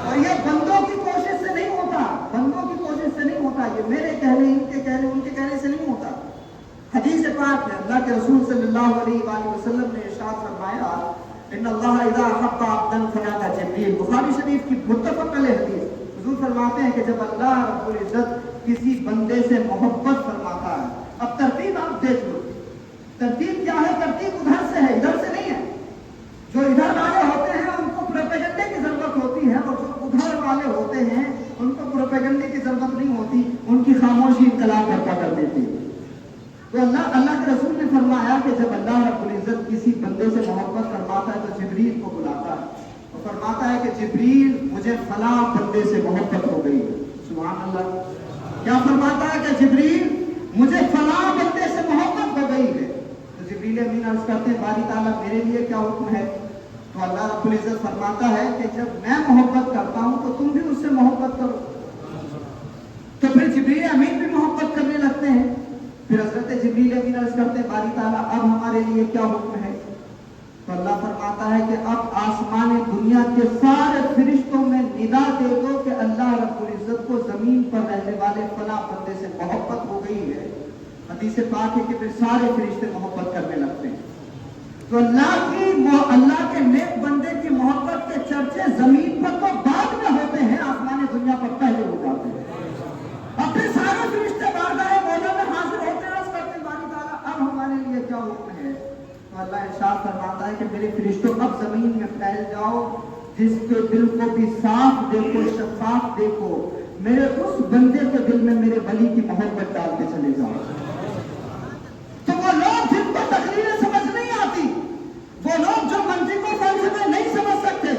और ये बंदों की कोशिश से नहीं होता, बंदों की कोशिश से नहीं होता, ये मेरे कहने, इनके कहने, उनके कहने से नहीं होता। हदीस पाक में अल्लाह के रसूल सल्लल्लाहु अलैहि वसल्लम ने इरशाद फरमाया, इन्नल्लाह इज़ा अहब्बा अब्दन फनादा जिब्रील। बुखारी शरीफ की मुत्तफ़क़ अलैह हदीस। हुजूर फरमाते हैं कि जब अल्लाह रब्बुल इज्जत किसी बंदे से मोहब्बत फरमाता है, अब तरतीब आप देख लो, तरतीब क्या है? तरतीब उधर से है, इधर से नहीं है। जो इधर वाले होते हैं उनको प्रोपेगेंडे की जरूरत होती है, और जो उधर वाले होते हैं उनको प्रोपेगेंडे की जरूरत नहीं होती, उनकी खामोशी इनकलाब बर्पा कर देती है। तो अल्लाह के रसूल ने फरमाया कि जब अल्लाह रब्बुल इज्जत किसी बंदे से मोहब्बत फरमाता है तो जिब्रील को बुलाता है और फरमाता है कि जिब्रील मुझे फलां बंदे से मोहब्बत हो गई है। सुभान अल्लाह। क्या फरमाता है कि जिब्रील मुझे फलां बंदे से मोहब्बत हो गई है। तो जिब्रील अमीन अर्ज करते हैं, बारी ताला मेरे लिए क्या हुक्म है? तो अल्लाह रब्बुल इज्जत फरमाता है कि जब मैं मोहब्बत करता हूं तो तुम भी उससे मोहब्बत करो। तो फिर जिब्रील अमीन भी मोहब्बत करने लगते हैं। फिर हज़रत जिब्रील अमीन अर्ज करते हैं, बारी ताला अब हमारे लिए क्या हुक्म है? तो अल्लाह फरमाता है कि अब आसमान दुनिया के सारे फरिश्तों में निदा दे दो कि अल्लाह रब्बुल इज्जत को जमीन पर रहने वाले फलां बंदे से मोहब्बत हो गई है। हदीस पाक है कि फिर सारे फरिश्ते मोहब्बत करने लगते हैं। तो अल्लाह के नेक बंदे की मोहब्बत के चर्चे जमीन पर तो बाद में होते हैं, आसमान दुनिया पर पहले हो जाते हैं। अब फिर सारे फरिश्ते बारगाह मौला में हाजिर होते हैं, अर्ज़ करते हैं, बारी ताला अब हमारे लिए क्या हुक्म है? तो अल्लाह इरशाद फरमाता है कि मेरे फरिश्तों अब जमीन में फैल जाओ, जिसके दिल को भी साफ देखो, शफाफ देखो, मेरे उस बंदे के दिल में मेरे वली की मोहब्बत डाल के चले जाओ। तो वो लोग जिनको तकरीरें समझ नहीं आती, वो लोग जो मंतिक़ और फ़लसफ़े नहीं समझ सकते,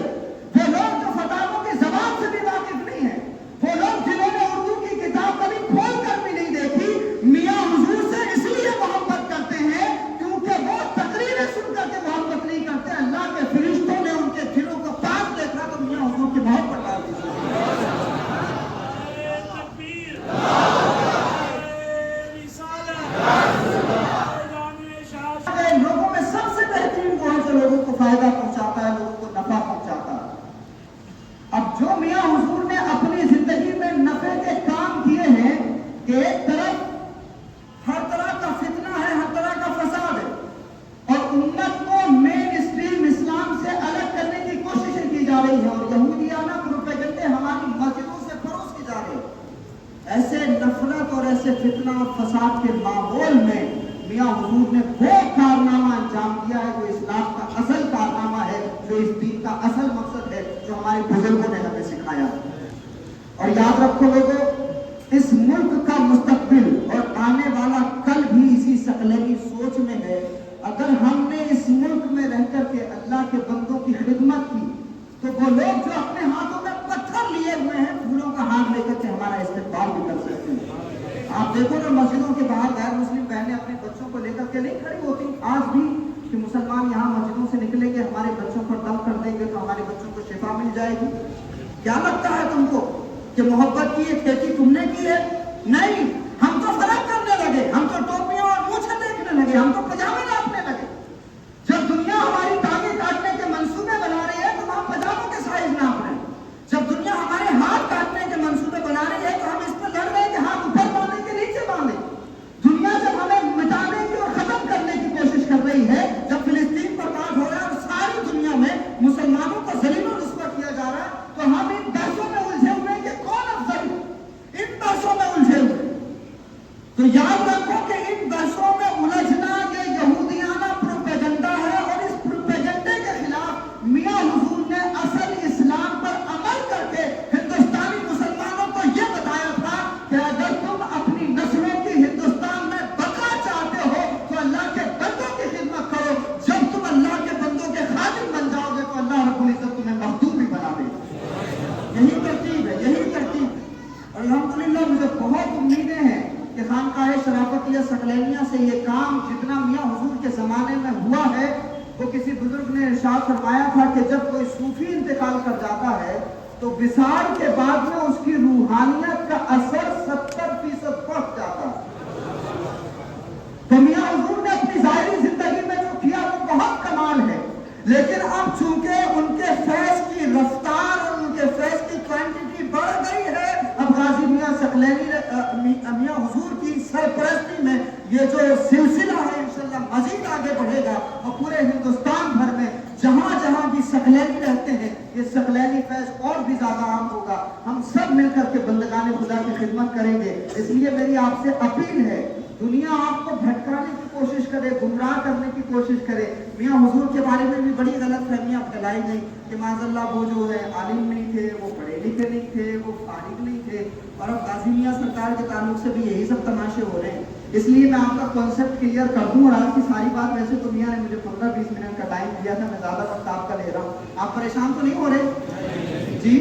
वो लोग जो फतावों की ज़बान से भी वाकिफ नहीं है, वो लोग जिन्होंने उर्दू की किताब कभी खोल कर भी नहीं देखी, मियां हुजूर से इसलिए मोहब्बत करते हैं क्योंकि वो तकरीरें सुनकर के मोहब्बत नहीं करते। अल्लाह के फरिश्तों ने उनके दिलों को पाक देखा तो मियां हुजूर की मोहब्बत डाल दी। लोगों में सबसे बेहतरीन वो है जो लोगों को फायदा पहुंचाता है, लोगों को नफा पहुंचाता है। अब जो मियां हुजूर ने अपनी जिंदगी में नफे के काम किए हैं कि एक तरफ हर तरह का फितना है, हर तरह का फसाद है और उम्मत को मेन स्ट्रीम इस्लाम से अलग करने की कोशिशें की जा रही है और यहूदियाना प्रोपेगेंडे हमारी मस्जिदों से परोस की जा रही है। ऐसे नफरत और ऐसे फितना और फसाद के माहौल में मियां हुजूर ने वो कारनामा अंजाम दिया है जो इस्लाम का असल कारनामा है, जो इस दीन का असल मकसद है, जो हमारे बुजुर्गों ने हमें सिखाया। और याद रखो लोगों, इस मुल्क का मुस्तकबिल और आने वाला कल भी इसी सकलैनी सोच में है। अगर हमने इस मुल्क में रह कर के अल्लाह के बंदों की खिदमत की तो वो लोग जो अपने हाथों में पत्थर लिए हुए हैं, फूलों का हाथ लेकर के हमारा इस्तेमाल भी कर सकते हैं। आप देखो ना, मस्जिदों के बाहर गैर मुस्लिम बहनें अपने बच्चों को लेकर के नहीं खड़ी होती आज भी कि मुसलमान यहाँ मस्जिदों से निकलेंगे, हमारे बच्चों पर दम कर देंगे तो हमारे बच्चों को शिफा मिल जाएगी। क्या लगता है तुमको कि मोहब्बत की ये खेती तुमने की है? नहीं, हम तो फर्क करने लगे, हम तो टोपियां और मूछें देखने लगे, हम तो पजामे नापने लगे। जब दुनिया हमारी टांगे काटने के मंसूबे बना रही है तो हम पजामों के साइज नाप रहे हैं। जब दुनिया हमारे हाथ काटने के मंसूबे बना रही है तो हम इस पर लड़ रहे हैं कि हाथ ऊपर बांधे के नीचे बांधे। दुनिया जब हमें मिटाने की और खत्म करने की कोशिश कर रही है, जब फिलिस्तीन पर बात हो रहा है और सारी दुनिया में मुसलमानों को जलील और रुस्वा किया जा रहा है, तो हम इन बहसों में उलझे हुए हैं कि कौन अफजल, इन बहसों में उलझे हुए। तो याद रखो कि इन बहसों में उलझना ये यहूदियाना प्रोपेगेंडा है और इस प्रोपेगेंडे के खिलाफ मियां हुजूर ने असल इस्लाम पर अमल करके हिंदुस्तानी मुसलमानों को यह बताया था कि अगर तुम अपनी नस्लों की हिंदुस्तान में बका चाहते हो तो अल्लाह के बंदों की खिदमत करो। जब तुम अल्लाह के बंदों के खादिम बन जाओगे तो अल्लाह रब्बुल इज्जत तुम्हें मखदूम भी बना देगा। यही तरतीब है, यही तरतीब। और अल्हम्दुलिल्लाह मुझे बहुत उम्मीदें हैं कि खानकाह शराफतिया सकलैनिया से ये काम जितना मियां हुजूर के ज़माने में हुआ है, वो किसी बुजुर्ग ने इरशाद फरमाया था कि जब कोई सूफी इंतकाल कर जाता है तो विसार के बाद में उसकी रूहानियत का असर 70% बढ़ जाता है। तो मियां हुजूर ने अपनी जाहिरी जिंदगी में जो किया वो बहुत कमाल है, लेकिन अब चूंकि उनके फैज की रफ्तार और उनके फैज की क्वांटिटी बढ़ गई है, अब गाजी मियां सकलैनी मियां हुजूर की सरपरस्ती में ये जो सिलसिला है इंशाल्लाह मजीद आगे बढ़ेगा और पूरे हिंदुस्तान भर में जहां जहां भी सकलैनी रहते हैं ये सकलैनी फैज और भी ज्यादा आम होगा। हम सब मिलकर के बंदगाने खुदा की खिदमत करेंगे। इसलिए मेरी आपसे अपील है, दुनिया आपको भटकाने की कोशिश करे, गुमराह करने की कोशिश करे। मियां हुजूर के बारे में भी बड़ी गलत फहमियां फैलाई गई कि माज़अल्लाह वो जो है आलिम नहीं थे, वो पढ़े लिखे नहीं थे, वो फारिग नहीं थे, और अब गाजी मियां सरकार के ताल्लुक से भी यही सब तमाशे हो रहे हैं। इसलिए मैं आपका कॉन्सेप्ट क्लियर कर दूं, और आज की सारी बात वैसे तो मियां ने मुझे 15-20 मिनट का टाइम दिया था, मैं ज्यादा वक्त आपका ले रहा हूँ। आप परेशान तो नहीं हो रहे जी?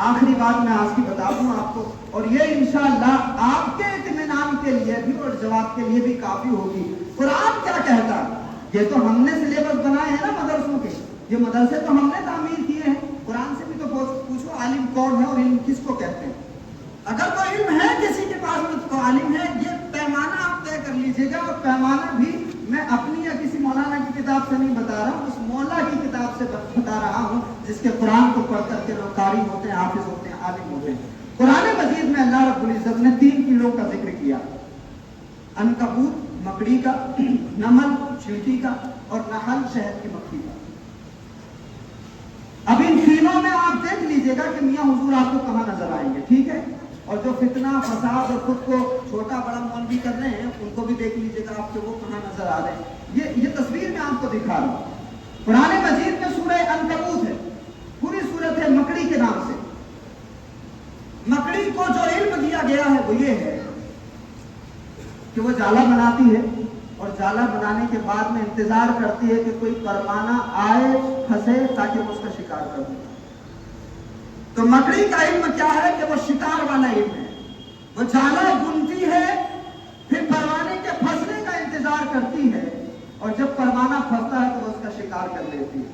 आखिरी बात मैं आज की बता दूं आपको, और ये इंशाअल्लाह आपके इत्मीनान के लिए भी और जवाब के लिए भी काफी होगी। कुरान क्या कहता है? ये तो हमने सिलेबस बनाए हैं ना मदरसों के, ये मदरसे तो हमने तामीर किए हैं। कुरान से भी तो पूछो आलिम कौन है और इल्म किसको कहते हैं। अगर कोई इल्म है किसी के पास में तो आलिम है, ये पैमाना आप तय कर लीजिएगा। और पैमाना भी मैं अपनी या किसी मौलाना की किताब से नहीं बता रहा हूँ, उस मौला की किताब से बता रहा हूँ जिसके कुरान को पढ़ करके लोग कारी होते हैं, हाफिज होते हैं, आलिम होते हैं। कुरान मजीद में अल्लाह रब्बुल इज्जत ने 3 कीड़ों का जिक्र किया, अनकबूत मकड़ी का, नमल चींटी का, और नहल शहद की मक्खी का। अब इन तीनों में आप देख लीजिएगा कि मियां हुजूर आपको कहां नजर आएंगे, ठीक है? और जो फितना फसाद और खुद को छोटा बड़ा मौलवी कर रहे हैं उनको भी देख लीजिएगा आपके वो कहां नजर आ रहे हैं। ये तस्वीर मैं आपको दिखा रहा हूं। कुरान मजीद में सूरह अनकबूत है, पूरी सूरत है मकड़ी के नाम से। मकड़ी को जो इल्म दिया गया है वो ये है कि वो जाला बनाती है और जाला बनाने के बाद में इंतजार करती है कि कोई परवाना आए फंसे ताकि वो उसका शिकार कर दे। तो मकड़ी का इल्म क्या है कि वो शिकार वाला इल्म है। वो जाला बुनती है, फिर परवाने के फंसने का इंतजार करती है, और जब परवाना फंसता है तो वो उसका शिकार कर लेती है।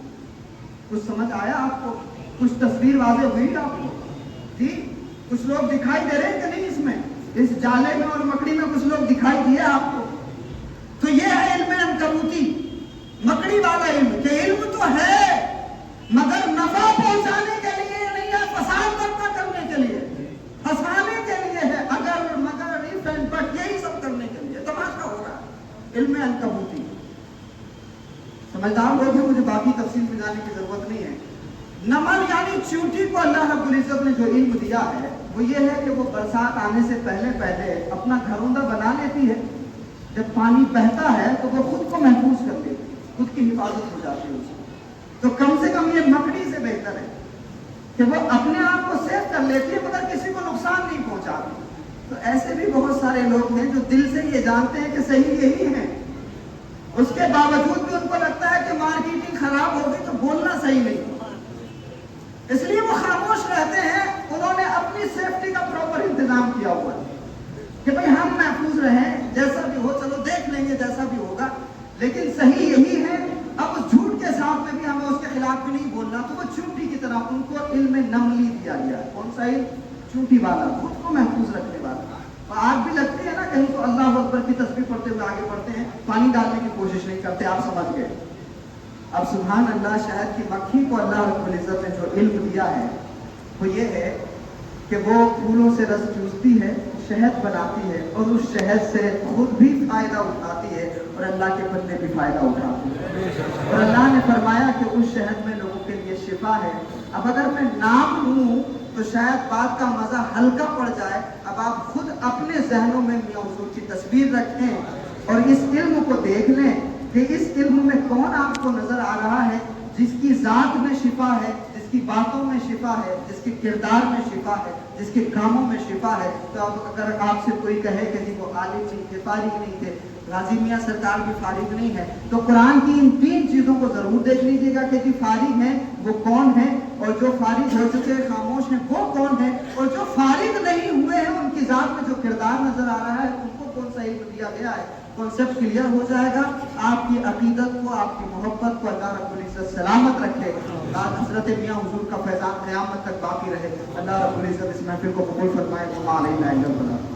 कुछ समझ आया आपको? कुछ तस्वीर वाज़ेह हुई आपको जी? कुछ लोग दिखाई दे रहे हैं कि नहीं इसमें, इस जाले में और मकड़ी में कुछ लोग दिखाई दिए आपको? तो ये है इल्म अनकबूती, मकड़ी वाला इल्म। कि इल्म तो है मगर नफा पहुंचाने के लिए नहीं है, फसाद बर्पा करने के लिए, फंसाने के लिए है, अगर मगर इफ एंड बट, यही सब करने के लिए तमाशा हो रहा है। इल्म अनकबूती समझदार लोग हैं, मुझे बाकी तफसील में जाने की जरूरत नहीं है। नमल यानी चींटी को अल्लाह रब्बुल इज्जत ने जो इल्म दिया है वो ये है कि वो बरसात आने से पहले पहले अपना घरौंदा बना लेती है। जब पानी बहता है तो वो खुद को महफूज कर लेती है, खुद की हिफाजत हो जाती है उसकी। तो कम से कम ये मकड़ी से बेहतर है कि वो अपने आप को सेफ कर लेती है मगर किसी को नुकसान नहीं पहुंचाती। तो ऐसे भी बहुत सारे लोग हैं जो दिल से ये जानते हैं कि सही यही है, उसके बावजूद भी उनको लगता है कि मार्केटिंग खराब हो गई तो बोलना सही नहीं, इसलिए वो खामोश रहते हैं। उन्होंने अपनी सेफ्टी का प्रॉपर इंतजाम किया हुआ है कि भाई हम महफूज रहें, जैसा भी हो चलो देख लेंगे जैसा भी होगा, लेकिन सही यही है। अब उस झूठ के साथ में भी हमें उसके खिलाफ भी नहीं बोलना। तो वो चींटी की तरह उनको इल्म नमली दिया गया है। कौन सा इल्म? चींटी वाला, खुद को महफूज रखने वाला। और आग भी लगती है ना कहीं तो अल्लाह अकबर की तस्बीह पढ़ते हुए आगे बढ़ते हैं, पानी डालने की कोशिश नहीं करते, आप समझ गए। अब सुभान अल्लाह, शहद की मक्खी को अल्लाह रब्बुल इज्जत ने जो इल्म दिया है वो ये है कि वो फूलों से रस चूसती है, शहद बनाती है, और उस शहद से खुद भी फायदा उठाती है और अल्लाह के बंदे भी फायदा उठाते हैं। और अल्लाह ने फरमाया कि उस शहद में लोगों के लिए शिफा है। अब अगर मैं नाम लूं तो शायद बात का मजा हल्का पड़ जाए। अब आप खुद अपने जहनों में मियां हुजूर की तस्वीर रखें और इस इल्म को देख लें कि इस इल्म में कौन आपको नजर आ रहा है जिसकी जात में शिफा है, जिसकी बातों में शिफा है, जिसके किरदार में शिफा है, जिसके कामों में शिफा है। तो अब अगर आपसे कोई कहे कि जी वो आलिम नहीं थे, फारिग नहीं थे, गाजी मियां सरकार भी फारिग नहीं है, तो कुरान की इन 3 चीजों को जरूर देख लीजिएगा कि जी फारिग है वो कौन है, और जो फारिग हो चुके हैं खामोश हैं वो कौन है, और जो फारिग नहीं हुए हैं उनकी जात में जो किरदार नजर आ रहा है उनको कौन सा इल्म दिया गया है। कॉन्सेप्ट क्लियर हो जाएगा। आपकी अकीदत को, आपकी मोहब्बत को अल्लाह रब्बुल इज्जत सलामत रखे। ताज हजरत मियाँ हुजूर का फैजान क़यामत तक बाकी रहे। अल्लाह रब्बुल इज़्ज़त इस महफिल को कबूल फरमाए।